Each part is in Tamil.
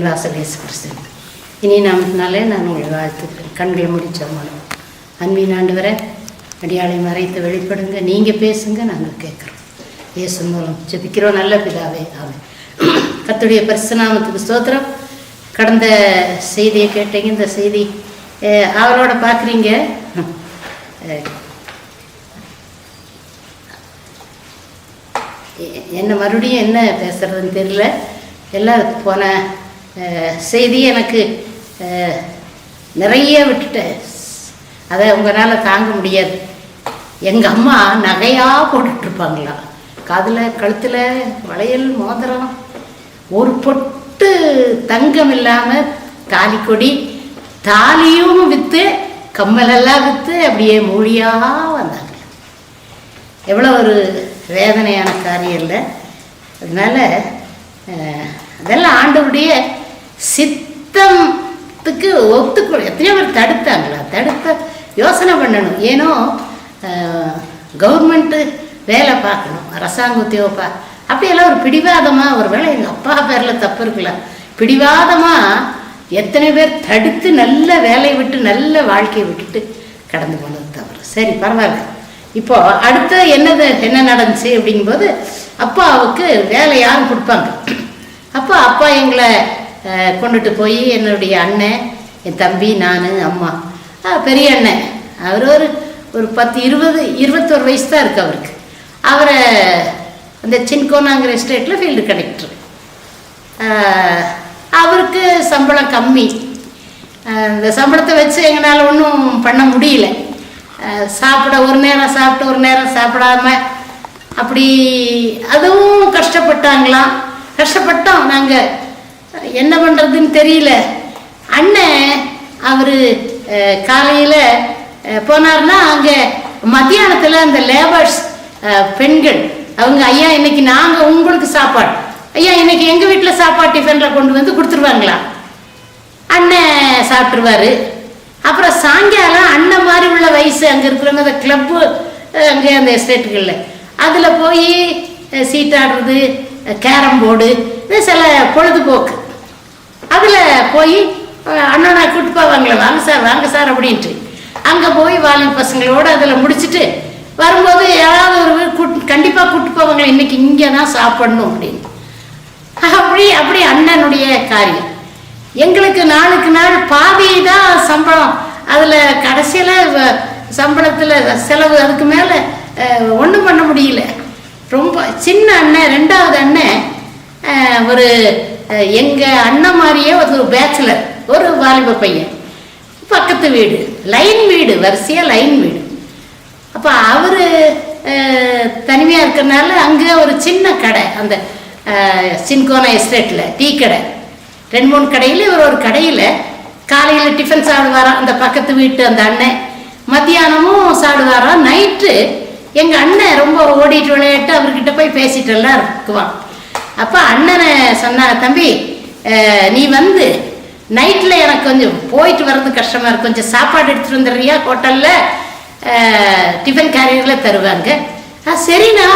மீராசல் இயேசு கிறிஸ்து இனி நாமத்தினாலே நான் உங்களை வாழ்த்துக்கிறேன். கண்களை முடிச்சோம். அன்பின் ஆண்டவரை அடியாளை மறைத்து வெளிப்படுங்க. நீங்கள் பேசுங்க, நாங்கள் கேட்குறோம். இயேசு மூலம் ஜெபிக்கிறோம் நல்ல பிதாவே, ஆமென். கர்த்தருடைய பரிசுநாமத்துக்கு ஸ்தோத்திரம். கடந்த செய்தியை கேட்டீங்க. இந்த செய்தி அவரோட பார்க்குறீங்க. என்ன மறுபடியும் என்ன பேசுகிறதுன்னு தெரியல. எல்லாம் போன செய்தி எனக்கு நிறைய விட்டுட்டேன். அதை உங்களால் தாங்க முடியாது. எங்கள் அம்மா நகையாக போட்டுட்ருப்பாங்களாம். காதில் கழுத்தில் வளையல் மோதிரம், ஒரு பொட்டு தங்கம் இல்லாமல் தாலி கொடி, தாலியும் விற்று கம்மலெல்லாம் விற்று அப்படியே மொழியாக வந்தாங்க. எவ்வளோ ஒரு வேதனையான காரியம் இல்லை. அதனால் அதெல்லாம் ஆண்டவருடைய சித்தத்துக்கு ஒத்துக்கணும். எத்தனையோ பேர் தடுத்தாங்களா? தடுத்த யோசனை பண்ணணும். ஏன்னோ கவர்மெண்ட்டு வேலை பார்க்கணும், அரசாங்க உத்தியோகப்பா, அப்படியெல்லாம் ஒரு பிடிவாதமாக, ஒரு வேளை எங்கள் அப்பா பேரில் தப்பு இருக்கலாம், பிடிவாதமாக எத்தனை பேர் தடுத்து நல்ல வேலையை விட்டு நல்ல வாழ்க்கையை விட்டுட்டு கடந்து போனது தவறு. சரி, பரவாயில்ல. இப்போ அடுத்த என்ன நடந்துச்சு அப்படிங்கும்போது, அப்பாவுக்கு வேலை யாரும் கொடுப்பாங்க. அப்பா எங்களை கொண்டுட்டு போய் என்னுடைய அண்ணன், என் தம்பி, நான், அம்மா, பெரிய அண்ணன், அவர் ஒரு 10-21 வயசு தான் இருக்குது அவருக்கு. அவரை அந்த சின்கோனாங்கிற எஸ்டேட்டில் ஃபீல்டு கனெக்டர். அவருக்கு சம்பளம் கம்மி. இந்த சம்பளத்தை வச்சு எங்களால் ஒன்றும் பண்ண முடியல. சாப்பிட ஒரு நேரம் சாப்பிட்டு ஒரு நேரம் சாப்பிடாம அப்படி அதுவும் கஷ்டப்பட்டாங்களாம். கஷ்டப்பட்டோம். நாங்கள் என்ன பண்ணுறதுன்னு தெரியல. அண்ணன் அவர் காலையில் போனார்னா அங்கே மத்தியானத்தில் அந்த லேபர்ஸ் பெண்கள் அவங்க, ஐயா இன்னைக்கு நாங்கள் உங்களுக்கு சாப்பாடு, ஐயா இன்னைக்கு எங்கள் வீட்டில் சாப்பாடு டிஃபனில் கொண்டு வந்து கொடுத்துருவாங்களா. அண்ணன் சாப்பிட்ருவார். அப்புறம் சாயங்காலம் அண்ணன் மாதிரி உள்ள வயசு அங்கே இருக்கிறவங்க அந்த கிளப்பு அங்கே அந்த எஸ்டேட்டுகளில் அதில் போய் சீட்டாடுறது, கேரம் போர்டு, இது சில பொழுதுபோக்கு, அதில் போய் அண்ணனை கூப்பிட்டு போவாங்களே, வாங்க சார் அப்படின்ட்டு அங்கே போய் வாலிப பசங்களோடு அதில் முடிச்சுட்டு வரும்போது யாராவது ஒரு கண்டிப்பாக கூப்பிட்டு போவாங்களே, இன்னைக்கு இங்கே தான் சாப்பிடணும் அப்படின்னு. அப்படி அண்ணனுடைய காரியம். எங்களுக்கு நாளுக்கு நாள் பாதி தான் சம்பளம். அதில் கடைசியில் சம்பளத்தில் செலவு, அதுக்கு மேலே ஒன்றும் பண்ண முடியல. ரொம்ப சின்ன அண்ணன், 2வது அண்ணன் ஒரு எங்கள் அண்ணன் மாதிரியே ஒரு பேச்சுலர், ஒரு வாலிப பையன், பக்கத்து வீடு, லைன் வீடு, வரிசையாக லைன் வீடு. அப்போ அவர் தனிமையாக இருக்கிறதுனால அங்கே ஒரு சின்ன கடை, அந்த சின்கோனா எஸ்டேட்டில் டீ கடை, 2-3 கடையில் இவர் ஒரு கடையில் காலையில் டிஃபன் சாப்பிடுவாராம் அந்த பக்கத்து வீட்டு அந்த அண்ணன், மத்தியானமும் சாப்பிடுவாராம். நைட்டு எங்கள் அண்ணன் ரொம்ப ஓடிட்டு விளையாட்டு அவர்கிட்ட போய் பேசிட்டு எல்லாம் இருக்குவான். அப்போ அண்ணனை சொன்னா, தம்பி நீ வந்து நைட்டில் எனக்கு கொஞ்சம் போயிட்டு வர்றது கஷ்டமாக இருக்கு, கொஞ்சம் சாப்பாடு எடுத்துகிட்டு வந்துடுறியா, ஹோட்டலில் டிஃபன் கேரியரில் தருவாங்க. சரிண்ணா,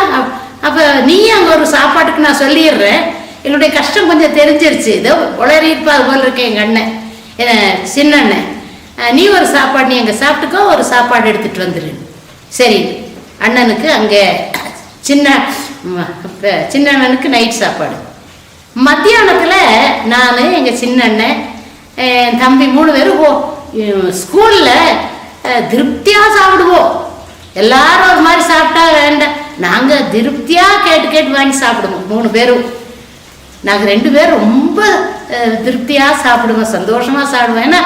அப்போ நீயும் அங்கே ஒரு சாப்பாட்டுக்கு நான் சொல்லிடுறேன், எங்களுடைய கஷ்டம் கொஞ்சம் தெரிஞ்சிருச்சு, இதோ உளறிப்பா அது போல் இருக்கேன் எங்கள் அண்ணன், சின்ன அண்ணன், நீ ஒரு சாப்பாடு நீ அங்கே சாப்பிட்டுக்கோ, ஒரு சாப்பாடு எடுத்துகிட்டு வந்துடு. சரி, அண்ணனுக்கு அங்கே சின்ன அண்ணனுக்கு நைட் சாப்பாடு. மத்தியானத்தில் நான், எங்கள் சின்ன அண்ணன், என் தம்பி 3 பேரும் ஸ்கூலில் திருப்தியாக சாப்பிடுவோம். எல்லாரும் ஒரு மாதிரி சாப்பிட்டா வேண்டாம், நாங்கள் திருப்தியாக கேட்டு வாங்கி சாப்பிடுவோம் 3 பேரும். நாங்கள் 2 பேரும் ரொம்ப திருப்தியாக சாப்பிடுவோம், சந்தோஷமாக சாப்பிடுவோம். ஏன்னா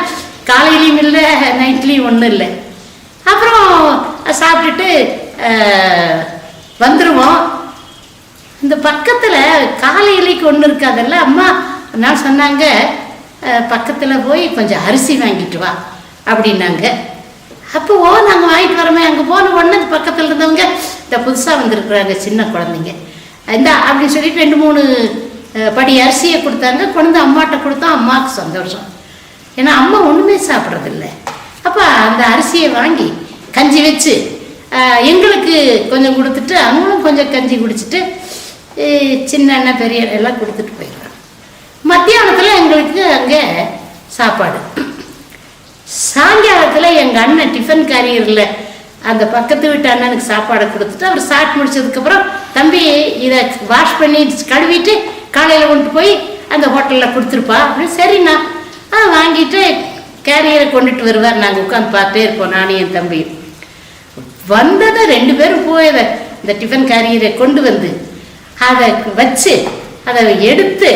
காலையிலையும் இல்லை, நைட்லேயும் ஒன்றும் இல்லை. அப்புறம் சாப்பிட்டுட்டு வந்துடுவோம். இந்த பக்கத்தில் காலையிலைக்கு ஒன்று இருக்காதல்ல, அம்மா நான் சொன்னாங்க, பக்கத்தில் போய் கொஞ்சம் அரிசி வாங்கிட்டு வா அப்படின்னாங்க. அப்போ நாங்கள் வாங்கிட்டு வரோமே. அங்கே போன உடனே பக்கத்தில் இருந்தவங்க, இந்த புதுசாக வந்திருக்குறாங்க சின்ன குழந்தைங்க, இந்த அப்படின்னு சொல்லிட்டு 2-3 படி அரிசியை கொடுத்தாங்க. கொண்டு அம்மாட்ட கொடுத்தோம். அம்மாவுக்கு சந்தோஷம், ஏன்னா அம்மா ஒன்றுமே சாப்பிட்றதில்ல. அப்போ அந்த அரிசியை வாங்கி கஞ்சி வச்சு எங்களுக்கு கொஞ்சம் கொடுத்துட்டு, அவங்களும் கொஞ்சம் கஞ்சி குடிச்சிட்டு, சின்ன அண்ணன் பெரிய எல்லாம் கொடுத்துட்டு போயிடுறாங்க. மத்தியானத்தில் எங்களுக்கு அங்கே சாப்பாடு. சாயங்காலத்தில் எங்கள் அண்ணன் டிஃபன் கேரியரில் அந்த பக்கத்து வீட்டு அண்ணனுக்கு சாப்பாடை கொடுத்துட்டு அவர் சாப்பிட்டு முடிச்சதுக்கப்புறம், தம்பி இதை வாஷ் பண்ணி கழுவிட்டு காலையில் கொண்டு போய் அந்த ஹோட்டலில் கொடுத்துருப்பா அப்படின்னு. சரிண்ணா வாங்கிட்டு கேரியரை கொண்டுட்டு வருவார். நாங்கள் உட்காந்து பார்த்துட்டே இருப்போம், நானும் என் தம்பி. வந்ததை 2 பேரும் போய் இந்த டிஃபன் கேரியரை கொண்டு வந்து அதை வச்சு அதை எடுத்து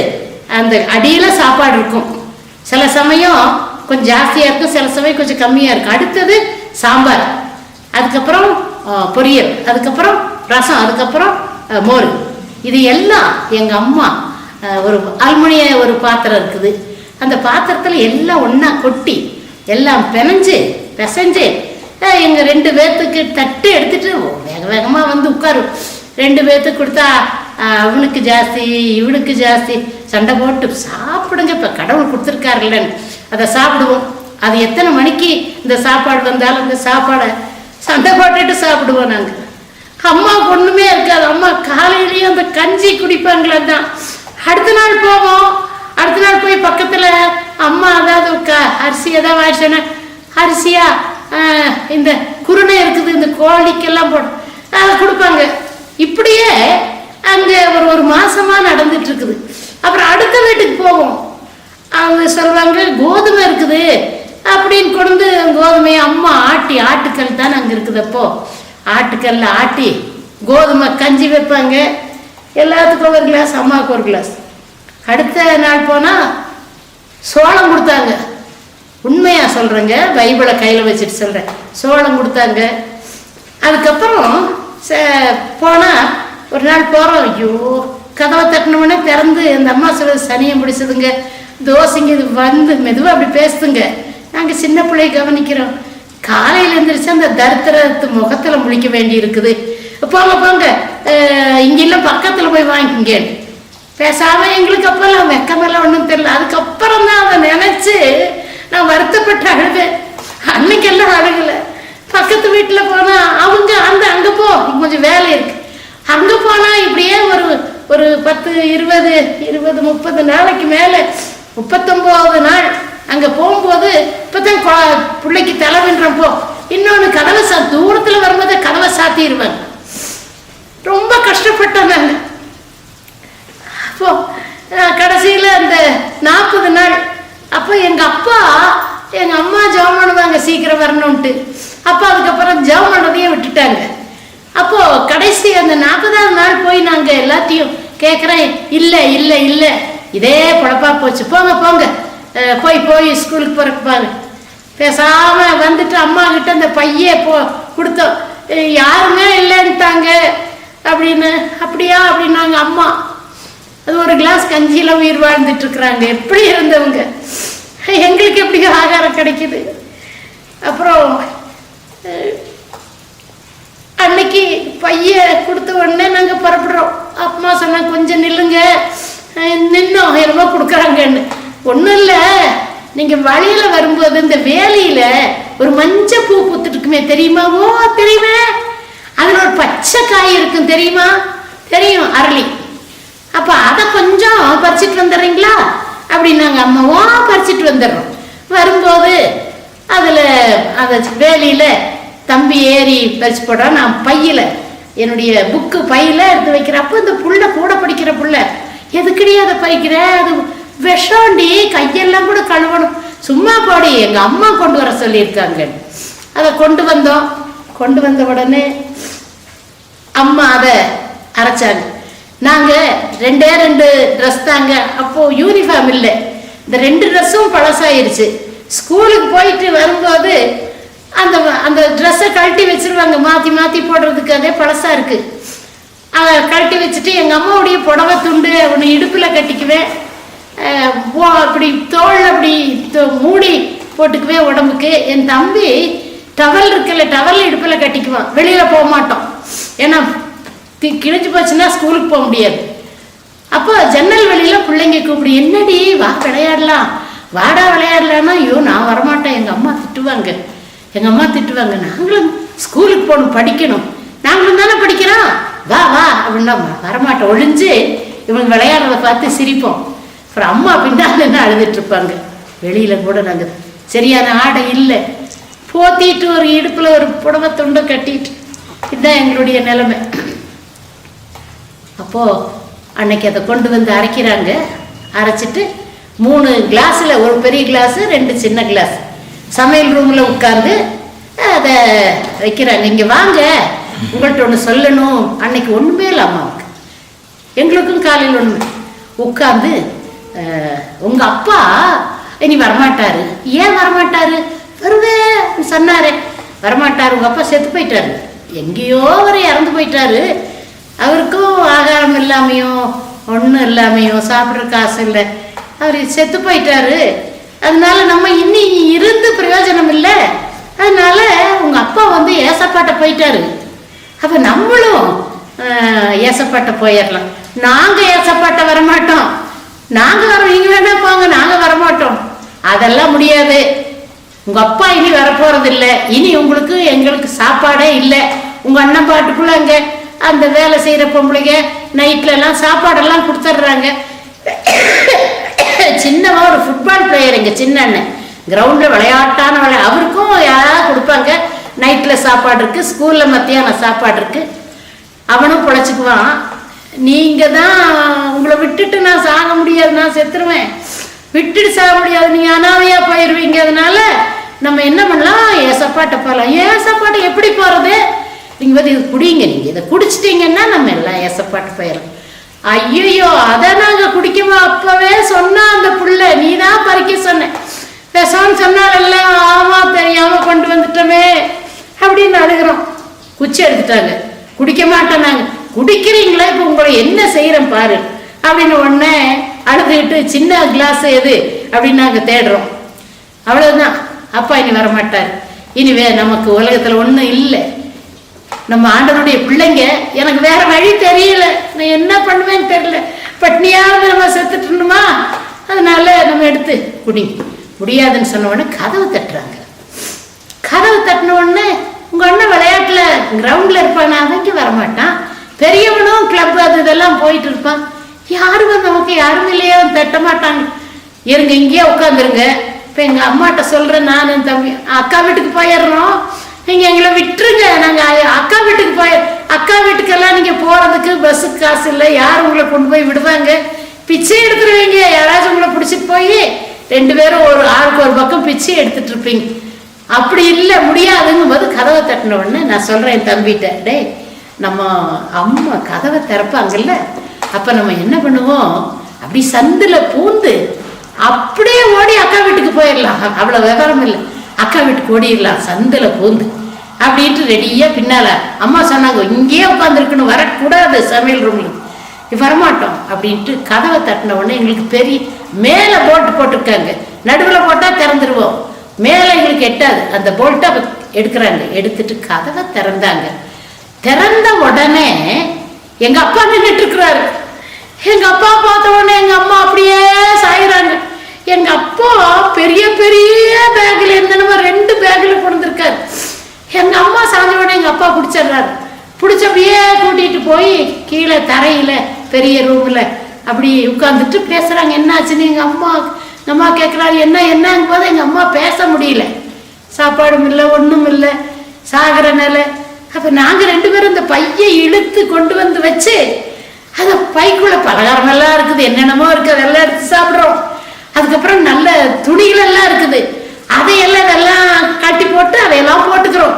அந்த அடியில் சாப்பாடு இருக்கும். சில சமயம் கொஞ்சம் ஜாஸ்தியாக இருக்கும், சில சமயம் கொஞ்சம் கம்மியாக இருக்கும். அடுத்தது சாம்பார், அதுக்கப்புறம் பொரியல், அதுக்கப்புறம் ரசம், அதுக்கப்புறம் மோர். இது எல்லாம் எங்கள் அம்மா ஒரு அலுமினிய ஒரு பாத்திரம் இருக்குது, அந்த பாத்திரத்தில் எல்லாம் ஒன்றா கொட்டி எல்லாம் பிசைஞ்சு எங்கள் 2 பேர்த்துக்கு தட்டு எடுத்துட்டு வேக வேகமாக வந்து உட்காரும். 2 பேர்த்துக்கு கொடுத்தா அவனுக்கு ஜாஸ்தி இவனுக்கு ஜாஸ்தி சண்டை போட்டு சாப்பிடுங்க, இப்போ கடவுள் கொடுத்துருக்காருல்லன்னு அதை சாப்பிடுவோம். அது எத்தனை மணிக்கு இந்த சாப்பாடு வந்தாலும் இந்த சாப்பாடை சண்டை போட்டுட்டு சாப்பிடுவோம் நாங்கள். அம்மாவுக்கு ஒன்றுமே இருக்காது. அம்மா காலையிலேயும் அந்த கஞ்சி குடிப்பாங்களே தான். அடுத்த நாள் போவோம், அடுத்த நாள் போய் பக்கத்தில் அம்மா அதாவது அரிசி ஏதாவது ஆயிடுச்சுன்னா, அரிசியா இந்த குருணை இருக்குது இந்த கோழிக்கெல்லாம் போட்டு அதை கொடுப்பாங்க. இப்படியே அங்கே ஒரு மாசமா நடந்துட்டு இருக்குது. அப்புறம் அடுத்த வீட்டுக்கு போவோம், அவங்க சொல்லுவாங்க கோதுமை இருக்குது அப்படின்னு கொண்டு கோதுமையை அம்மா ஆட்டுக்கல் தானே அங்கே இருக்குது. அப்போ ஆட்டுக்கல்ல ஆட்டி கோதுமை கஞ்சி வைப்பாங்க. எல்லாத்துக்கும் ஒரு கிளாஸ், அம்மாவுக்கு ஒரு கிளாஸ். அடுத்த நாள் போனால் சோளம் கொடுத்தாங்க. உண்மையாக சொல்கிறேங்க, பைபிளை கையில் வச்சுட்டு சொல்கிறேன், சோளம் கொடுத்தாங்க. அதுக்கப்புறம் போனால் ஒரு நாள் போகிறோம், ஐயோ கதவை தட்டினோடனே திறந்து இந்த அம்மா சொல்லுது சனியை முடிச்சதுங்க, தோசைங்க இது வந்து மெதுவாக அப்படி பேசுதுங்க. நாங்கள் சின்ன பிள்ளைய கவனிக்கிறோம். காலையில் எழுந்திரிச்சு அந்த தரித்திரத்து முகத்தில் முழிக்க வேண்டி இருக்குது. போங்க இங்கெல்லாம் பக்கத்தில் போய் வாங்கிக்கிங்க பேசாமல். எங்களுக்கு அப்போல்லாம் வெக்கமெல்லாம் ஒன்றும் தெரியல. அதுக்கப்புறம் தான் அதை நினச்சி நான் வருத்தப்பட்டு அழுவேன். அன்னைக்கெல்லாம் அழுகலை. பக்கத்து வீட்டில் போனால் அவங்க அங்கே போ கொஞ்சம் வேலை இருக்கு, அங்கே போனால் இப்படியே ஒரு 10 20 30 நாளைக்கு மேலே 39 நாள் அங்கே போகும்போது இப்போதான் பிள்ளைக்கு தலைவன்றப்போ இன்னொன்று கதவை தூரத்தில் வரும்போது கதவை சாத்திடுவாங்க. ரொம்ப கஷ்டப்பட்டோம் நாங்கள். அப்போ கடைசியில் அந்த 40 நாள் அப்போ எங்கள் அப்பா எங்கள் அம்மா ஜெபம் பண்ணுவாங்க சீக்கிரம் வரணும்ன்ட்டு. அப்போ அதுக்கப்புறம் ஜெபம் பண்ணதையே விட்டுட்டாங்க. அப்போது கடைசி அந்த 40ஆவது நாள் போய் நாங்கள் எல்லாத்தையும் கேட்குறேன், இல்லை இல்லை இல்லை இதே பொழப்பா போச்சு, போங்க போய் ஸ்கூலுக்கு போகிறப்பாங்க. பேசாமல் வந்துட்டு அம்மா கிட்ட அந்த பையே கொடுத்தோம். யாருமே இல்லைன்ட்டாங்க அப்படின்னு. அப்படியா அப்படின்னாங்க அம்மா. அது ஒரு கிளாஸ் கஞ்சியில் உயிர் வாழ்ந்துட்டு இருக்கிறாங்க. எப்படி இருந்தவங்க, எங்களுக்கு எப்படி ஆகாரம் கிடைக்குது. அப்புறம் அன்னைக்கு பைய கொடுத்த உடனே நாங்கள் புறப்படுறோம். அம்மா சொன்னாங்க கொஞ்சம் நில்லுங்க, நின்னோம் என்னமோ கொடுக்குறாங்கன்னு. ஒன்றும் இல்லை, நீங்கள் வழியில் வரும்போது இந்த வேலையில் ஒரு மஞ்சள் பூ பூத்துட்டு இருக்குமே தெரியுமா? ஓ தெரியுமே, அதில் ஒரு பச்சை காய் இருக்கும் தெரியுமா? தெரியும், அரளி. அப்போ அதை கொஞ்சம் பறிச்சிட்டு வந்துடுறீங்களா அப்படின்னாங்க அம்மா. ஓ பறிச்சிட்டு வந்துடுறோம். வரும்போது அதில் அந்த வேலியில் தம்பி ஏறி பறிச்சு போடுறா. நான் பையில் என்னுடைய புக்கு பையில் எடுத்து வைக்கிறப்போ இந்த புள்ள கூட படிக்கிற புள்ள, எதுக்கடி அதை பறிக்கிற, அது விஷம்டி, கையெல்லாம் கூட கழுவணும், சும்மா போடி, எங்கள் அம்மா கொண்டு வர சொல்லியிருக்காங்க. அதை கொண்டு வந்தோம். கொண்டு வந்த உடனே அம்மா அதை அரைச்சாங்க. நாங்கள் 2 ட்ரெஸ் தாங்க, அப்போது யூனிஃபார்ம் இல்லை. இந்த 2 ட்ரெஸ்ஸும் பழசாயிருச்சு. ஸ்கூலுக்கு போயிட்டு வரும்போது அந்த ட்ரெஸ்ஸை கழட்டி வச்சிருவாங்க, மாற்றி போடுறதுக்கு. அதே பழசாக இருக்குது. அதை கழட்டி வச்சுட்டு எங்கள் அம்மாவுடைய புடவை துண்டு அவனை இடுப்பில் கட்டிக்குவேன். அப்படி தோல் அப்படி மூடி போட்டுக்குவேன் உடம்புக்கு. என் தம்பி டவல் இருக்குல்ல, டவல் இடுப்பில் கட்டிக்குவான். வெளியில் போக மாட்டோம், ஏன்னா கிழிஞ்சு போச்சுன்னா ஸ்கூலுக்கு போக முடியாது. அப்போ ஜன்னல் வெளியில் பிள்ளைங்க கூப்பிடு, என்னடி வா விளையாடலாம், வாடா விளையாடலான்னா, ஐயோ நான் வரமாட்டேன், எங்கள் அம்மா திட்டுவாங்க. நாங்களும் ஸ்கூலுக்கு போகணும், படிக்கணும், நாங்களும் தானே படிக்கிறோம், வா அப்படின்னா வரமாட்டோம். ஒழிஞ்சு இவங்க விளையாடுறதை பார்த்து சிரிப்போம். அப்புறம் அம்மா பின்னால அழுதுட்டு இருப்பாங்க. வெளியில கூட நாங்கள் சரியான ஆடை இல்லை, போத்திட்டு ஒரு இடுப்புல ஒரு புடவை துண்டை கட்டிட்டு, இதுதான் எங்களுடைய நிலைமை. அப்போ அன்னைக்கு அதை கொண்டு வந்து அரைக்கிறாங்க. அரைச்சிட்டு 3 கிளாஸில், ஒரு பெரிய கிளாஸு 2 சின்ன கிளாஸ், சமையல் ரூமில் உட்காந்து அதை வைக்கிறாங்க. இங்கே வாங்க, உங்கள்கிட்ட ஒன்று சொல்லணும். அன்னைக்கு ஒன்றுமே இல்லை அம்மாவுக்கு, எங்களுக்கும் காலையில் ஒன்று உட்காந்து, உங்கள் அப்பா இனி வரமாட்டாரு. ஏன் வரமாட்டாரு? வருவே சொன்னாரே, வரமாட்டார். உங்கள் அப்பா செத்து போயிட்டாரு, எங்கேயோ வரை இறந்து போயிட்டாரு. அவருக்கும் ஆகாரம் இல்லாமையும் ஒன்றும் இல்லாமையும் சாப்பிட்ற காசு இல்லை, அவர் செத்து போயிட்டாரு. அதனால நம்ம இன்னி இருந்து பிரயோஜனம் இல்லை. அதனால உங்கள் அப்பா வந்து ஏசப்பாட்ட போயிட்டாரு. அப்போ நம்மளும் ஏசப்பாட்ட போயிடலாம். நாங்கள் ஏசப்பாட்ட வரமாட்டோம், நாங்கள் வரோம், நீங்கள் வேணா போங்க, நாங்கள் வரமாட்டோம். அதெல்லாம் முடியாது. உங்கள் அப்பா இனி வரப்போறது இல்லை. இனி உங்களுக்கு எங்களுக்கு சாப்பாடே இல்லை. உங்கள் அண்ணன் பாட்டுக்குள்ள அங்கே அந்த வேலை செய்கிற பொம்பளைங்க நைட்லலாம் சாப்பாடெல்லாம் கொடுத்துட்றாங்க. சின்னவா ஒரு ஃபுட்பால் பிளேயர், எங்கள் சின்ன அண்ணன் கிரவுண்டில் விளையாட்டான அவருக்கும் யாராவது கொடுப்பாங்க. நைட்டில் சாப்பாடு இருக்குது, ஸ்கூலில் மத்தியானம் சாப்பாடு இருக்குது, அவனும் பொழைச்சிக்குவான். நீங்கள் தான், உங்களை விட்டுட்டு நான் சாக முடியாது, நான் செத்துருவேன், விட்டுட்டு சாக முடியாது, நீங்கள் அனாதையாக போயிடுவீங்க. அதனால நம்ம என்ன பண்ணலாம், ஏசப்பாட்ட போகலாம். ஏசப்பாட்டை எப்படி போகிறது? நீங்கள் வந்து இது குடிங்க, நீங்கள் இதை குடிச்சிட்டிங்கன்னா நம்ம எல்லாம் ஏசப்பாட்டு போயிடலாம். ஐயோ, அதை நாங்கள் குடிக்கவா? அப்பவே சொன்னா அந்த புள்ள, நீ தான் பறிக்க சொன்ன, விஷம்னு சொன்னால, ஆமா தெரியாம கொண்டு வந்துட்டோமே அப்படின்னு அழுகிறோம். குச்சி எடுத்துட்டாங்க, குடிக்க மாட்டோம் நாங்கள். குடிக்கிறீங்களா? இப்போ உங்களை என்ன செய்யறோம் பாரு அப்படின்னு உடனே அழுதுகிட்டு, சின்ன கிளாஸ் எது அப்படின்னு நாங்கள் தேடுறோம். அவ்வளவுதான். அப்பா இனி வரமாட்டார். இனிவே நமக்கு உலகத்தில் ஒன்றும் இல்லை. நம்ம ஆண்டவனுடைய பிள்ளைங்க. எனக்கு வேற வழி தெரியல, நான் என்ன பண்ணுவேன்னு தெரியல, பட்னியாவது நம்ம செத்துட்டுமா, அதனால நம்ம எடுத்து குடிங்க. முடியாதுன்னு சொன்ன உடனே கதவு தட்டுறாங்க. கதவு தட்டின உடனே உங்க அண்ணன் விளையாட்டுல கிரவுண்ட்ல இருப்பான், அவங்க வரமாட்டான். பெரியவனும் கிளப் அது இதெல்லாம் போயிட்டு இருப்பான். யாரும் நமக்கு யாரும் இல்லையோ, தட்ட மாட்டாங்க. இருங்க, இங்கேயே உட்காந்துருங்க. இப்போ எங்க அம்மாட்ட சொல்றேன், நான் என் தம்பி அக்கா வீட்டுக்கு போயிடுறோம், நீங்க எங்களை விட்டுருங்க, நாங்க அக்கா வீட்டுக்கு அக்கா வீட்டுக்கெல்லாம் நீங்க போறதுக்கு பஸ்ஸுக்கு காசு இல்லை, யார் உங்களை கொண்டு போய் விடுவாங்க? பிச்சை எடுத்துருவீங்க. யாராச்சும் உங்களை பிடிச்சிட்டு போய் 2 பேரும் ஒரு ஆளுக்கு ஒரு பக்கம் பிச்சை எடுத்துட்டு இருப்பீங்க. அப்படி இல்லை, முடியாதுங்கும் போது கதவை தட்டின உடனே நான் சொல்றேன் என் தம்பிட்ட, டே நம்ம அம்மா கதவை திறப்பாங்கல்ல, அப்ப நம்ம என்ன பண்ணுவோம், அப்படி சந்துல பூந்து அப்படியே ஓடி அக்கா வீட்டுக்கு போயிடலாம். அவ்வளவு விவரம் இல்லை, அக்கா வீட்டுக்கு ஓடிடலாம் சந்துல பூந்து அப்படின்ட்டு ரெடியா பின்னால. அம்மா சொன்னாங்க இங்கேயே உட்காந்துருக்கணும், வரக்கூடாது சமையல் ரூம்ல, வரமாட்டோம் அப்படின்ட்டு கதவை தட்டின உடனே எங்களுக்கு பெரிய மேல போல்ட் போட்டிருக்காங்க, நடுவில் போட்டா திறந்துருவோம், மேல எங்களுக்கு எட்டாது. அந்த போல்ட்டை எடுக்கிறாங்க, எடுத்துட்டு கதவை திறந்தாங்க. திறந்த உடனே எங்க அப்பா நின்றுட்டு இருக்கிறாரு. எங்க அப்பா பார்த்த உடனே எங்க அம்மா அப்படியே சாயிறாங்க. எங்க அப்பா பெரிய பெரிய பேக்ல இருந்தனமா 2 பேக்ல கொண்டிருக்காரு. எங்க அம்மா சாஞ்ச உடனே எங்க அப்பா பிடிச்சிடுறாரு. பிடிச்சப்படியே கூட்டிட்டு போய் கீழே தரையில பெரிய ரூம்ல அப்படி உட்கார்ந்துட்டு பேசுறாங்க. என்னாச்சுன்னு எங்க அம்மா கேட்கிறாரு, என்னங்கும் போது எங்க அம்மா பேச முடியல. சாப்பாடும் இல்லை, ஒண்ணும் இல்லை, சாகிற நிலை. அப்ப நாங்க 2 பேரும் இந்த பையை இழுத்து கொண்டு வந்து வச்சு, அந்த பைக்குள்ள பலகாரம் எல்லாம் இருக்குது, என்னென்னமோ இருக்கு, அதெல்லாம் எடுத்து சாப்பிடுறோம். அதுக்கப்புறம் நல்ல துணிகள் எல்லாம் இருக்குது, அதையெல்லாம் இதெல்லாம் கட்டி போட்டு அதையெல்லாம் போட்டுக்கிறோம்.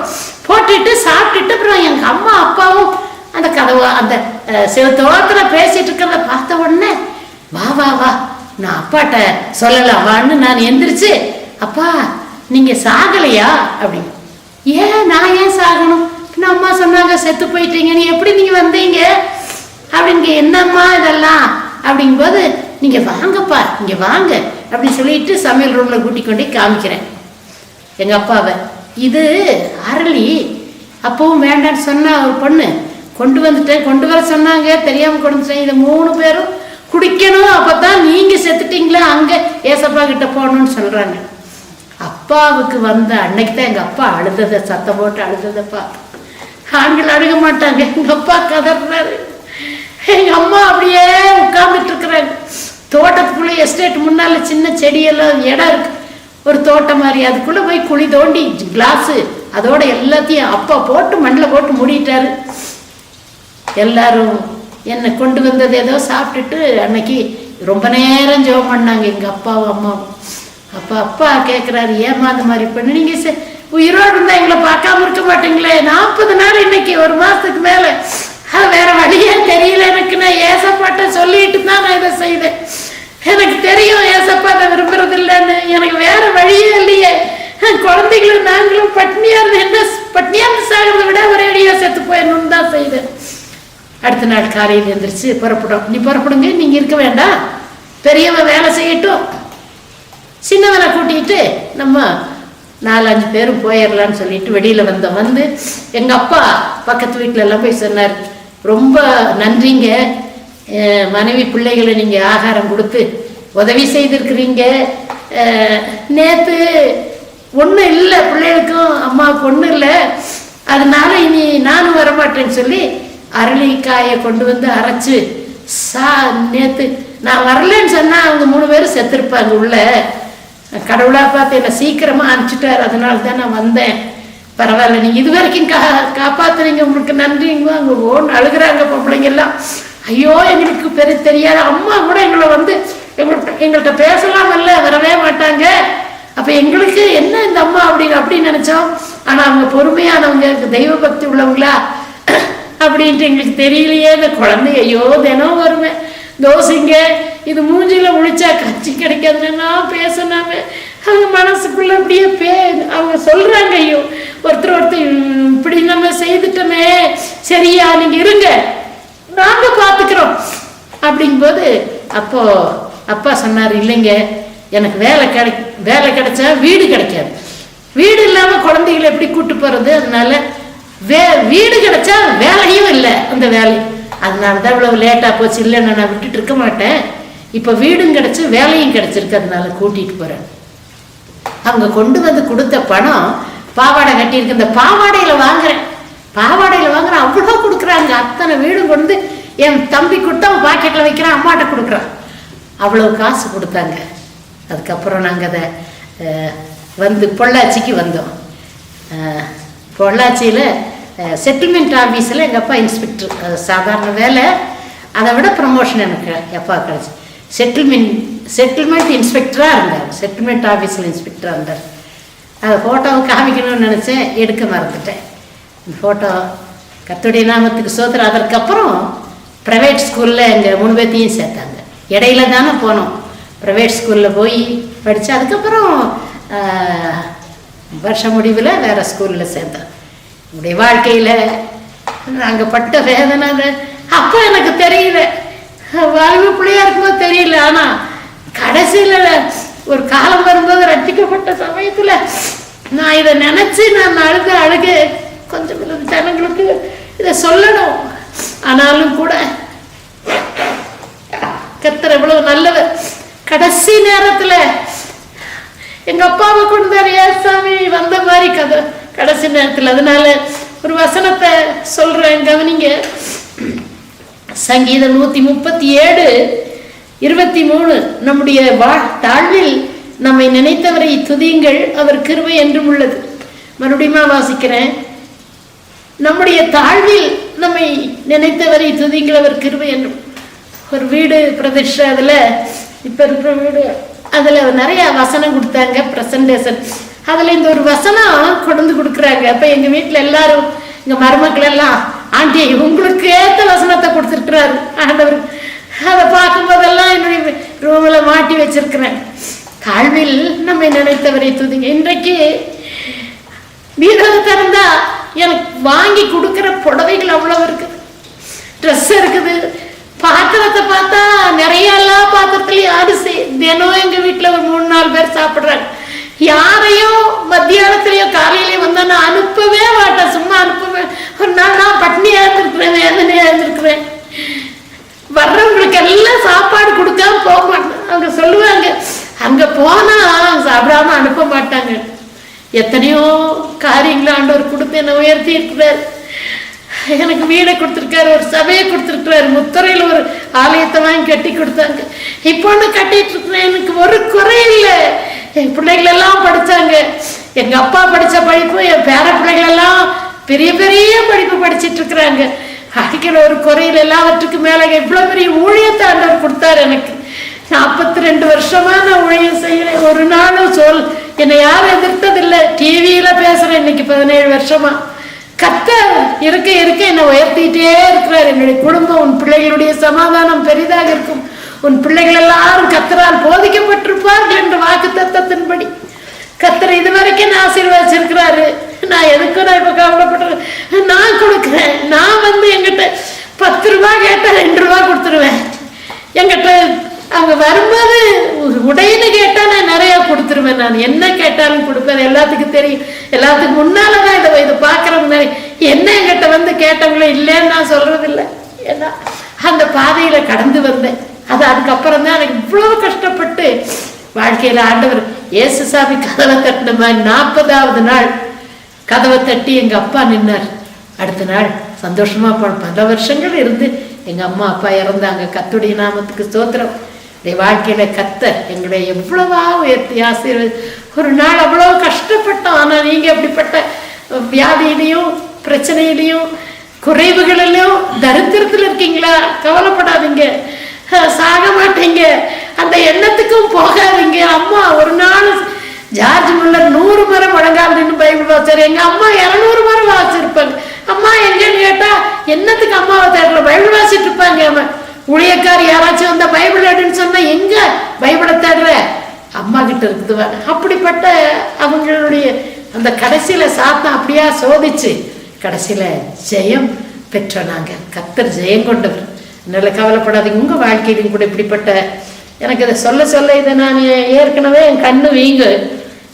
போட்டுட்டு சாப்பிட்டுட்டு அப்புறம் எங்க அம்மா அப்பாவும் அந்த கதவை அந்த சிவத்தோரத்துல பேசிட்டு இருக்கிறத பார்த்த உடனே, வா வா வா நான் அப்பாட்ட சொல்லலாம் வான்னு நான் எந்திரிச்சு, அப்பா நீங்க சாகலையா அப்படின்னு. நான் ஏன் சாகணும்? அம்மா சொன்னாங்க செத்து போயிட்டீங்க, நீ எப்படி நீங்க வந்தீங்க அப்படின்னு. என்னம்மா இதெல்லாம் அப்படிங்கும்போது, நீங்க வாங்கப்பா இங்க வாங்க அப்படின்னு சொல்லிட்டு சமையல் ரூம்ல கூட்டி கொண்டே காமிக்கிறேன் எங்க அப்பாவை. இது அரளி, அப்பவும் வேண்டான்னு சொன்னா ஒரு பொண்ணு கொண்டு வந்துட்டேன், கொண்டு வர சொன்னாங்க, தெரியாம கொண்டு வந்துட்டேன், இதை 3 பேரும் குடிக்கணும், அப்பதான் நீங்க செத்துட்டீங்களா அங்க ஏசப்பா கிட்ட போகணும்னு சொல்றாங்க. அப்பாவுக்கு வந்த அன்னைக்கு தான் எங்க அப்பா அழுததை, சத்தம் போட்டு அழுததை பார்த்து. ஆண்கள் அழுக மாட்டாங்க, எங்க அப்பா கதறாரு. எங்க அம்மா அப்படியே உட்கார்ந்துட்டு இருக்கிறாங்க. தோட்டத்துக்குள்ளே எஸ்டேட் முன்னால சின்ன செடியெல்லாம் இடம் இருக்கு, ஒரு தோட்டம் மாதிரி. அதுக்குள்ளே போய் குழி தோண்டி கிளாஸு அதோட எல்லாத்தையும் அப்பா போட்டு மண்ணில் போட்டு மூடிட்டாரு. எல்லாரும் என்னை கொண்டு வந்தது ஏதோ சாப்பிட்டுட்டு அன்னைக்கு ரொம்ப நேரம் ஜெபம் பண்ணாங்க எங்கள் அப்பாவும் அம்மாவும். அப்பா கேட்குறாரு, ஏமா அந்த மாதிரி பண்ணு, நீங்கள் உயிரோடு இருந்தால் எங்களை பார்க்காம இருக்க மாட்டீங்களே? 40 நாள் இன்னைக்கு 1 மாதத்துக்கு மேலே, அது வேற வழியே தெரியல எனக்கு. நான் ஏசப்பாட்ட சொல்லிட்டு தான் நான் இதை செய்தேன். எனக்கு தெரியும் ஏசப்பா அதை விரும்புறது இல்லைன்னு. எனக்கு வேற வழியே இல்லையே. குழந்தைகளும் நாங்களும் பட்னியா இருந்து என்ன பட்னியா சாகிறத விட ஒரே அடியா செத்து போயிடணும்னு தான் செய்தேன். அடுத்த நாள் காலையில் எழுந்திரிச்சு புறப்படும். நீ புறப்படுங்க, நீங்க இருக்க வேண்டாம், பெரியவன் வேலை செய்யட்டும், சின்னவனை கூட்டிகிட்டு நம்ம 4-5 பேரும் போயிடலான்னு சொல்லிட்டு வெளியில வந்து எங்க அப்பா பக்கத்து வீட்டுல எல்லாம் போய் சொன்னார், ரொம்ப நன்றிங்க, மனைவி பிள்ளைகளை நீங்க ஆகாரம் கொடுத்து உதவி செய்திருக்கிறீங்க. நேத்து ஒன்றும் இல்லை, பிள்ளைகளுக்கும் அம்மாவுக்கு ஒன்றும் இல்லை, அதனால இனி நானும் வரமாட்டேன்னு சொல்லி அரளிக்காயை கொண்டு வந்து அரைச்சு நேத்து நான் வரலன்னு சொன்னா அவங்க 3 பேரும் செத்துருப்பாங்க உள்ள. கடவுளா பார்த்து என்னை சீக்கிரமா அனுப்பிச்சிட்டாரு, அதனால தான் நான் வந்தேன். பரவாயில்ல, நீங்க இது வரைக்கும் காப்பாத்துறீங்க, உங்களுக்கு நன்றிங்க. அவங்க ஓன்னு அழுகுறாங்க பொம்பளைங்க எல்லாம். ஐயோ எங்களுக்கு தெரியாது, அம்மா கூட எங்களை வந்து எங்கள்கிட்ட பேசலாம் இல்ல, வரவே மாட்டாங்க. அப்ப எங்களுக்கு என்ன இந்த அம்மா அப்படின்னு நினைச்சோம். ஆனா அவங்க பொறுமையானவங்க, தெய்வ பக்தி உள்ளவங்களா அப்படின்ட்டு எங்களுக்கு தெரியலையே. இந்த குழந்தை ஐயோ தினம் வருவேன், தோசைங்க இது மூஞ்சில முழிச்சா கச்சி கிடைக்காதுன்னா பேசினாம அவங்க மனசுக்குள்ள அப்படியே அவங்க சொல்றாங்க, ஐயோ ஒருத்தர் இப்படி நம்ம செய்துட்டோமே, சரியா நீங்க இருங்க நாங்க பாத்துக்கிறோம் அப்படிங்கும் போது அப்போ அப்பா சொன்னாரு, இல்லைங்க எனக்கு வேலை கிடைச்சா வீடு கிடைக்காது, வீடு இல்லாம குழந்தைகளை எப்படி கூட்டு போறது, அதனால வீடு கிடைச்சா வேலையும் இல்லை அந்த வேலை, அதனாலதான் இவ்வளவு லேட்டா போச்சு, இல்லைன்னா நான் விட்டுட்டு இருக்க மாட்டேன். இப்ப வீடும் கிடைச்சு வேலையும் கிடைச்சிருக்கு, அதனால கூட்டிட்டு போறேன். அவங்க கொண்டு வந்து கொடுத்த பணம் பாவாடை கட்டியிருக்கு, இந்த பாவாடையில வாங்குறேன் அவ்வளோ கொடுக்குறாங்க. அத்தனை வீடும் கொண்டு என் தம்பி கொடுத்தா பாக்கெட்ல வைக்கிறான், அம்மாட்ட கொடுக்குறான், அவ்வளவு காசு கொடுத்தாங்க. அதுக்கப்புறம் நாங்கள் அதை வந்து பொள்ளாச்சிக்கு வந்தோம். பொள்ளாச்சியில் செட்டில்மெண்ட் ஆஃபீஸில் எங்கள் அப்பா இன்ஸ்பெக்டர், அது சாதாரண வேலை, அதை விட ப்ரமோஷன் எனக்கு எப்பா கிடச்சி செட்டில்மெண்ட் இன்ஸ்பெக்டராக இருந்தார், செட்டில்மெண்ட் ஆஃபீஸில் இன்ஸ்பெக்டராக இருந்தார். அதை ஃபோட்டோவை காமிக்கணும்னு நினச்சேன், எடுக்க மறந்துட்டேன். இந்த ஃபோட்டோ கர்த்தருடைய நாமத்துக்கு சோதரம். அதற்கப்புறம் ப்ரைவேட் ஸ்கூலில் எங்கள் 3 பேர்த்தையும் சேர்த்தாங்க. இடையில தானே போனோம், ப்ரைவேட் ஸ்கூலில் போய் படித்து அதுக்கப்புறம் வருஷ முடிவில் வேறு ஸ்கூலில் சேர்த்தேன். என்னுடைய வாழ்க்கையில் நாங்கள் பட்ட வேதனை அப்போ எனக்கு தெரியல, வாழ்வு பிள்ளையா இருக்கும்போது தெரியல. ஆனால் கடைசியில் ஒரு காலம் வரும்போது ரட்சிக்கப்பட்ட சமயத்தில் நான் இதை நினச்சி நான் அழுக கொஞ்சம் ஜனங்களுக்கு இதை சொல்லணும். ஆனாலும் கூட கர்த்தர் எவ்வளவு நல்லவர். கடைசி நேரத்துல எங்க அப்பாவை கொண்டு ஏசாமி வந்த மாதிரி கடைசி நேரத்தில். அதனால ஒரு வசனத்தை சொல்றேன், கவனிங்க. சங்கீதம் 137:23, நம்முடைய தாழ்வில் நம்மை நினைத்தவரை துதியுங்கள், அவர் கிருபை என்றும் உள்ளது. மறுபடியும் வாசிக்கிறேன், நம்முடைய தாழ்வில் நம்மை நினைத்தவரை துதியுங்கள், அவர் கிருபை என்றும். ஒரு வீடு பிரதிஷ்டை, அதில் இப்போ இருக்கிற வீடு, அதில் நிறைய வசனம் கொடுத்தாங்க, ப்ரெசன்டேஷன். அதில் இந்த ஒரு வசனம் கொண்டு கொடுக்குறாங்க. அப்போ எங்கள் வீட்டில் எல்லாரும், எங்கள் மருமக்கள் எல்லாம், ஆண்டி உங்களுக்கு ஏற்ற வசனத்தை கொடுத்துருக்குறாரு ஆண்டவர். அதை பார்க்கும்போதெல்லாம் என்னுடைய ரூமில் மாட்டி வச்சிருக்கிறேன். தாழ்வில் நம்மை நினைத்தவரை துதிங்க. இன்றைக்கு வீரத்தை திறந்தா எனக்கு வாங்கி கொடுக்குற புடவைகள் அவ்வளவு இருக்குது, ட்ரெஸ் இருக்குது. பாத்திரத்தை பார்த்தா நிறைய எல்லா பாத்திரத்துலயும் அரிசி. தினம் எங்க வீட்டுல ஒரு 3-4 பேர் சாப்பிடுறாங்க. யாரையும் மத்தியானத்திலயோ காலையிலயும் வந்தா நான் அனுப்பவே மாட்டேன், சும்மா அனுப்பவே. ஒரு நாள் நான் பட்னியா இருந்திருக்கிறேன், வேதனையா இருந்திருக்கிறேன். வர்றவங்களுக்கு எல்லாம் சாப்பாடு கொடுக்காம போக மாட்டேன். அவங்க சொல்லுவாங்க, அங்க போனா சாப்பிடாம அனுப்ப மாட்டாங்க. எத்தனையோ காரியங்களை ஆண்டவர் கொடுத்து என்ன உயர்த்தி இருக்கிறார். எனக்கு வீடை கொடுத்துருக்காரு, ஒரு சபையை கொடுத்துருக்காரு, முத்துறையில் ஒரு ஆலயத்தை வாங்கி கட்டி கொடுத்தாங்க. இப்போ ஒன்று கட்டிட்டு இருக்கிறேன். எனக்கு ஒரு குறை இல்லை. என் பிள்ளைகள் எல்லாம் படித்தாங்க. எங்க அப்பா படித்த படிப்பு, என் பேர பிள்ளைகள் எல்லாம் பெரிய பெரிய படிப்பு படிச்சுட்டு இருக்கிறாங்க. அடிக்கிற ஒரு குறையில் எல்லாவற்றுக்கு மேலே இவ்வளோ பெரிய ஊழியத்தை ஆண்டவர் கொடுத்தாரு. எனக்கு 42 வருஷமா நான் ஊழியம் செய்யறேன். ஒரு நாளும் என்னை யாரும் எதிர்த்ததில்லை. டிவியில பேசுறேன். இன்னைக்கு 17 வருஷமா கர்த்தர் இருக்க இருக்க என்னை உயர்த்திட்டே இருக்கிறார். என்னுடைய குடும்பம், உன் பிள்ளைகளுடைய சமாதானம் பெரிதாக இருக்கும், உன் பிள்ளைகள் எல்லாரும் கர்த்தரால் போதிக்கப்பட்டிருப்பார்கள் என்ற வாக்கு தத்தத்தின்படி கர்த்தர் இதுவரைக்கும் நான் ஆசீர்வதிச்சிருக்கிறாரு. நான் எதுக்கும் நான் இப்ப கவலைப்படுறேன். நான் கொடுக்குறேன். நான் எங்கிட்ட 10 ரூபாய் கேட்டா 2 ரூபாய் கொடுத்துருவேன். எங்கிட்ட அவங்க வரும்போது உடையின்னு கேட்டா நான் நிறைய கொடுத்துருவேன். நான் என்ன கேட்டாலும் கொடுப்பேன். எல்லாத்துக்கும் தெரியும். எல்லாத்துக்கும் முன்னாலதான் இதை பாக்குறவங்க என்ன என்கிட்ட கேட்டவங்களே இல்லைன்னு நான் சொல்றது இல்லை. ஏன்னா அந்த பாதையில கடந்து வந்தேன். அதுக்கப்புறம் தான் எனக்கு இவ்வளவு கஷ்டப்பட்டு வாழ்க்கையில ஆண்டவர் இயேசுசாமி கதவை தட்டின மாதிரி 40வது நாள் கதவை தட்டி எங்க அப்பா நின்னார். அடுத்த நாள் சந்தோஷமா பல வருஷங்கள் இருந்து எங்க அம்மா அப்பா இறந்தாங்க. கர்த்தருடைய நாமத்துக்கு ஸ்தோத்திரம். வாழ்க்கையில கர்த்தர் எங்களை எவ்வளவா உயர்த்தி ஆசீர்வதி. ஒரு நாள் அவ்வளவு கஷ்டப்பட்டோம். ஆனா நீங்க அப்படிப்பட்ட வியாதியிலையும் பிரச்சனையிலையும் குறைவுகளிலும் தரித்திரத்துல இருக்கீங்களா? கவலைப்படாதீங்க, சாக மாட்டீங்க, அந்த எண்ணத்துக்கும் போகாதீங்க. அம்மா ஒரு நாள் ஜார்ஜ் முல்லர் 100 முறை முழங்கால் நின்று பைபிள் வாசிச்சாரு. எங்க அம்மா 200 முறை வாசிச்சிருப்பாங்க. அம்மா எங்கன்னு கேட்டா என்னத்துக்கு அம்மாவை தேடல பைபிள் வாசிட்டு இருப்பாங்க. அவன் ஊழியக்காரி யாராச்சும் வந்தா பைபிள் எடுன்னு சொன்னா எங்க பைபிளை தேடுற அம்மா கிட்ட இருக்குதுவாங்க. அப்படிப்பட்ட அவங்களுடைய அந்த கடைசியில சாத்தம் அப்படியா சோதிச்சு கடைசியில ஜெயம் பெற்ற நாங்க. கர்த்தர் ஜெயம் கொண்டவர். நல்ல கவலைப்படாதீங்க. உங்க வாழ்க்கையிலும் கூட இப்படிப்பட்ட எனக்கு இதை சொல்ல இதை நான் ஏற்கனவே என் கண்ணு வீங்க.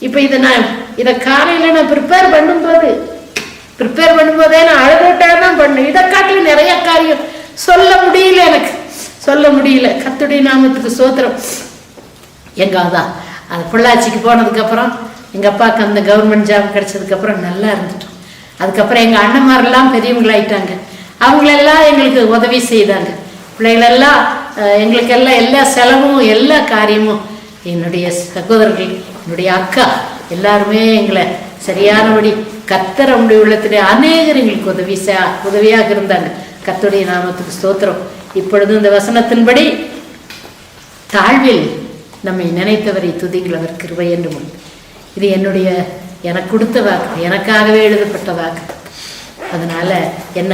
இப்ப இதை காலையில நான் ப்ரிப்பேர் பண்ணும்போதே நான் அழுதுட்டாதான் பண்ணேன். இதை காட்டிலும் நிறைய காரியம் சொல்ல முடியல, எனக்கு சொல்ல முடியல. கர்த்தருடைய நாமத்துக்கு ஸ்தோத்திரம். அதான் அந்த பொள்ளாச்சிக்கு போனதுக்கப்புறம் எங்கள் அப்பாவுக்கு அந்த கவர்மெண்ட் ஜாப் கிடைச்சதுக்கப்புறம் நல்லா இருந்துட்டோம். அதுக்கப்புறம் எங்கள் அண்ணன்மாரெல்லாம் பெரியவங்களாயிட்டாங்க. அவங்களெல்லாம் எங்களுக்கு உதவி செய்தாங்க. பிள்ளைகளெல்லாம் எங்களுக்கெல்லாம் எல்லா செலவும் எல்லா காரியமும் என்னுடைய சகோதரர்கள், என்னுடைய அக்கா எல்லாருமே எங்களை சரியானபடி கர்த்தர் அவங்களுடைய உள்ளத்திலே அநேகர் எங்களுக்கு உதவியாக இருந்தாங்க. கர்த்தருடைய நாமத்துக்கு ஸ்தோத்திரம். இப்பொழுது இந்த வசனத்தின்படி தாழ்வில் நம்மை நினைத்தவரை துதிங்கள், அவர் கிருபை என்று முன். இது எனக்கு கொடுத்த வாக்கு, எனக்காகவே எழுதப்பட்ட வாக்கு. அதனால என்ன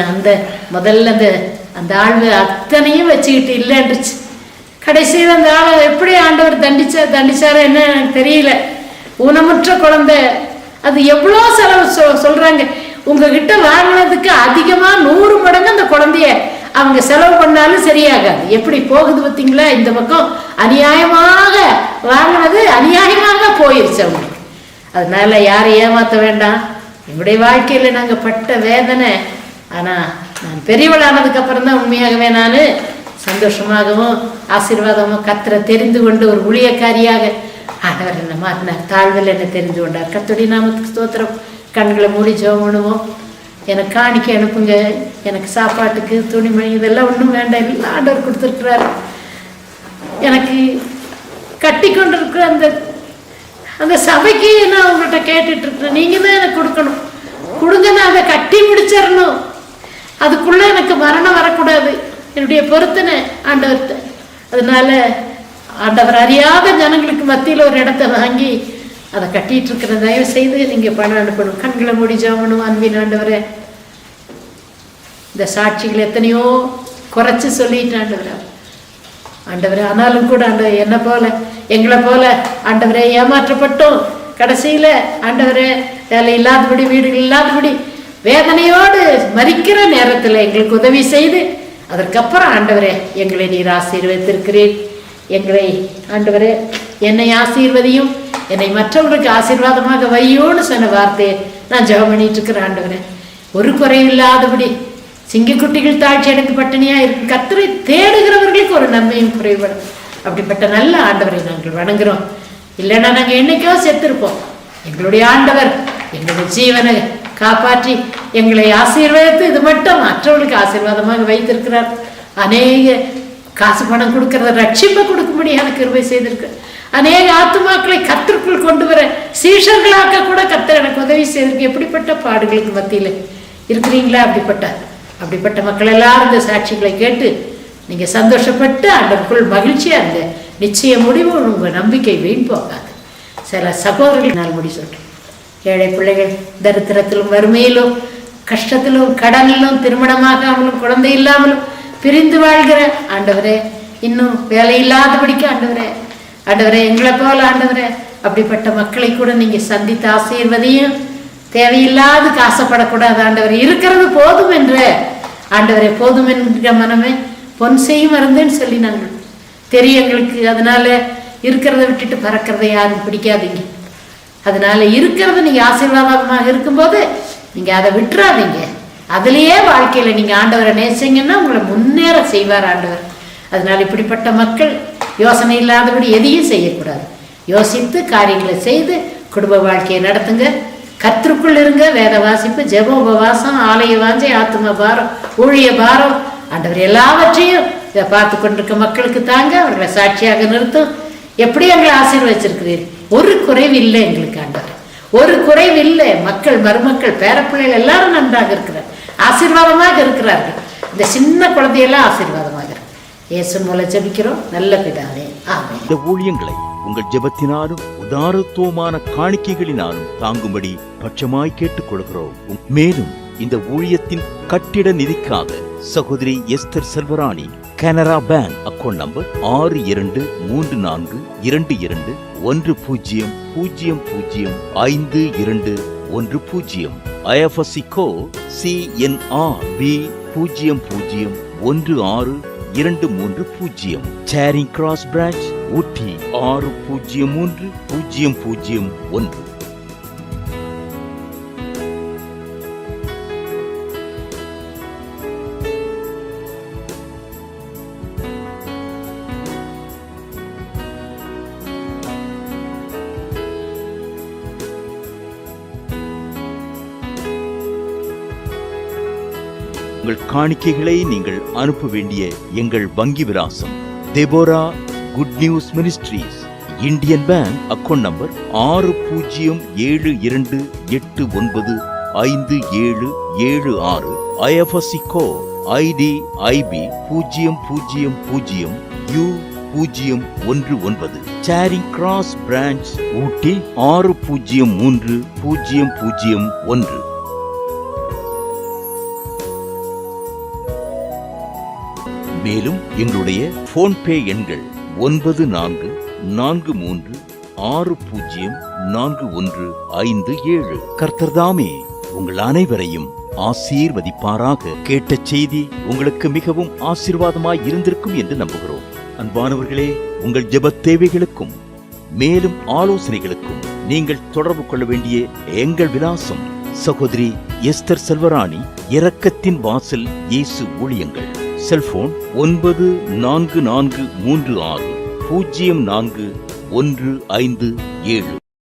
முதல்ல அந்த ஆழ்வு அத்தனையும் வச்சுக்கிட்டு இல்லைன்றுச்சு. கடைசியில் அந்த ஆளை எப்படி ஆண்டவர் தண்டிச்சாரோ என்ன எனக்கு தெரியல. ஊனமுற்ற குழந்தை, அது எவ்வளோ செலவு சொல்றாங்க. உங்ககிட்ட வாங்கினதுக்கு அதிகமா 100 மடங்கு அந்த குழந்தைய அவங்க செலவு பண்ணாலும் சரியாகாது. எப்படி போகுது பார்த்தீங்களா? இந்த பக்கம் அநியாயமாக வாங்கினது அநியாயமாக போயிருச்சு அவங்களுக்கு. அதனால யாரை ஏமாற்ற வேண்டாம். என்னுடைய வாழ்க்கையில நாங்க பட்ட வேதனை. ஆனா நான் பெரியவளானதுக்கு அப்புறம் தான் உண்மையாகவே நான் சந்தோஷமாகவும் ஆசீர்வாதமும் கர்த்தரை தெரிந்து கொண்டு ஒரு ஊழியக்காரியாக ஆண்டவர் என்ன மாற்றினார். தாழ்வில் என்ன தெரிந்து கொண்டார். கர்த்தருடைய நாமத்துக்கு ஸ்தோத்திரம். கண்களை மூடி ஜெபம் பண்ணுவோம். எனக்கு காணிக்க அனுப்புங்க. எனக்கு சாப்பாட்டுக்கு துணிமணி இதெல்லாம் ஒன்றும் வேண்டாம், எல்லாம் ஆண்டவர் கொடுத்துருக்குறாரு. எனக்கு கட்டி கொண்டு இருக்கிற அந்த சபைக்கு நான் உங்கள்கிட்ட கேட்டுட்டு இருக்கிறேன். நீங்க தான் எனக்கு கொடுக்கணும். கொடுங்க, நான் அதை கட்டி முடிச்சிடணும். அதுக்குள்ள எனக்கு மரணம் வரக்கூடாது. என்னுடைய பொருத்தனை ஆண்டவர்கிட்ட. அதனால ஆண்டவர் அறியாத ஜனங்களுக்கு மத்தியில் ஒரு இடத்த வாங்கி அதை கட்டிட்டு இருக்கிற தயவு செய்து நீங்க பணம் அனுப்பணும். கண்களை மூடி ஜெபம். அன்பின் ஆண்டவரே, இந்த சாட்சிகள் எத்தனையோ குறைச்சு சொல்லிட்டு ஆண்டவரே, ஆனாலும் கூட ஆண்டவர் என்ன போல எங்களை போல ஆண்டவரே ஏமாற்றப்பட்டோம். கடைசியில ஆண்டவரே வேலை இல்லாதபடி வீடுகள் இல்லாதபடி வேதனையோடு மறிக்கிற நேரத்தில் எங்களுக்கு உதவி செய்து அதற்கப்புறம் ஆண்டவரே எங்களை நீர் ஆசீர்வதித்திருக்கிறீர். எங்களை ஆண்டவரே என்னை ஆசீர்வதியும், என்னை மற்றவர்களுக்கு ஆசீர்வாதமாக வையோன்னு சொன்ன வார்த்தையை நான் ஜெபம் பண்ணிட்டு இருக்கிறேன். ஆண்டவரே, ஒரு குறைவில்லாதபடி சிங்கக்குட்டிகள் தாழ்ச்சி அடைந்து பட்டினியா இருக்கு. கர்த்தரை தேடுகிறவர்களுக்கு ஒரு நன்மையும் குறைபடும். அப்படிப்பட்ட நல்ல ஆண்டவரை நாங்கள் வணங்குறோம். இல்லைன்னா நாங்கள் என்னைக்கோ செத்துருப்போம். எங்களுடைய ஆண்டவர் எங்களுடைய ஜீவனை காப்பாற்றி எங்களை ஆசீர்வதித்து இது மட்டும் மற்றவர்களுக்கு ஆசீர்வாதமாக வைத்திருக்கிறார். அநேக காசு பணம் கொடுக்கறத ரட்சிப்பை கொடுக்கும்படியான கிருபை செய்திருக்கு. அநேக ஆத்துமாக்களை கர்த்தருக்குள் கொண்டு வர சீஷர்களாக்க கூட கர்த்தர் எனக்கு உதவி செய்திருக்கு. எப்படிப்பட்ட பாடுகளுக்கு மத்தியில் இருக்கிறீங்களா? அப்படிப்பட்ட மக்கள் எல்லாரும் இந்த சாட்சிகளை கேட்டு நீங்க சந்தோஷப்பட்டு ஆண்டவருக்குள் மகிழ்ச்சியா இருங்க. நிச்சய முடிவு உங்க நம்பிக்கை வீண் போகாது. சில சகோதரர்கள் நாள் முடி சொல்றேன், ஏழை பிள்ளைகள் தரித்திரத்திலும் வறுமையிலும் கஷ்டத்திலும் கடனிலும் திருமணமாகாமலும் குழந்தை இல்லாமலும் பிரிந்து வாழ்கிற ஆண்டவரே, இன்னும் வேலை இல்லாதபடிக்கு ஆண்டவரே எங்களை போல ஆண்டவரே, அப்படிப்பட்ட மக்களை கூட நீங்க சந்தித்து ஆசீர்வதியும். தேவையில்லாத ஆசைப்படக்கூடாது ஆண்டவரே. இருக்கிறது போதும் என்ற ஆண்டவரே, போதும் என்கிற மனமே பொன் செய்யும் மருந்துன்னு சொல்லி நாங்கள் தெரியும் எங்களுக்கு. அதனால இருக்கிறத விட்டுட்டு பறக்கிறத யாரும் பிடிக்காதீங்க. அதனால இருக்கிறது நீங்க ஆசீர்வாதமாக இருக்கும்போது நீங்க அதை விட்டுறாதீங்க. அதுலேயே வாழ்க்கையில நீங்க ஆண்டவரை நேசிங்கன்னா உங்களை முன்னேற செய்வார் ஆண்டவர். அதனால இப்படிப்பட்ட மக்கள் யோசனை இல்லாதபடி எதையும் செய்யக்கூடாது. யோசித்து காரியங்களை செய்து குடும்ப வாழ்க்கையை நடத்துங்க. கர்த்தருக்குள் இருங்க. வேத வாசிப்பு, ஜெப உபவாசம், ஆலய வாஞ்சை, ஆத்தும பாரம், ஊழிய பாரம், ஆண்டவர் எல்லாவற்றையும் இதை பார்த்து கொண்டிருக்க மக்களுக்கு தாங்க. அவர்களை சாட்சியாக நிறுத்தும். எப்படி எங்களை ஆசீர்வதிச்சிருக்கிறீர்கள். ஒரு குறைவு இல்லை எங்களுக்கு ஆண்டவர், ஒரு குறைவு இல்லை. மக்கள், மருமக்கள், பேரப்பிள்ளைகள் எல்லாரும் நன்றாக இருக்கிறார், ஆசீர்வாதமாக இருக்கிறார்கள். இந்த சின்ன குழந்தையெல்லாம் ஆசீர்வாதமாக இருக்கு. இயேசு மூலம் ஜெபிக்கிறோம் நல்ல பிதாவே, ஆமென். இந்த ஊழியங்களை உங்கள் ஜெபத்தினாலும் உதாரத்துவமான காணிக்கைகளினாலும் தாங்கும்படி பட்சமாய் கேட்டுக்கொள்கிறோம். மேலும் இந்த ஊழியத்தின் கட்டிட நிதிக்காக சகோதரி Esther Selvarani, Canara bank account number 62322100505210, IFSC code CNRB 00162330, சேரிங் கிராஸ் பிரான்ச் ஊட்டி 603001. உங்கள் காணிக்கைகளை நீங்கள் அனுப்ப வேண்டிய எங்கள் வங்கி விலாசம்: Deborah good news ministries, Indian bank account number 6078895776, IFSC code IDIB 0000U019, சேரிங் கிராஸ் பிரான்ச் ஊட்டி 603001. மேலும் எங்களுடைய போன்பே எண்கள் 9443604157. கர்த்தர்தாமே உங்கள் அனைவரையும் ஆசீர்வதிப்பாராக. கேட்ட செய்தி உங்களுக்கு மிகவும் ஆசீர்வாதமாய் இருந்திருக்கும் என்று நம்புகிறோம். அன்பானவர்களே, உங்கள் ஜெப தேவைகளுக்கும் மேலும் ஆலோசனைகளுக்கும் நீங்கள் தொடர்பு கொள்ள வேண்டிய எங்கள் விலாசம்: சகோதரி எஸ்தர் செல்வராணி, இரக்கத்தின் வாசல் இயேசு ஊழியங்கள். செல்போன் 9443600415 7.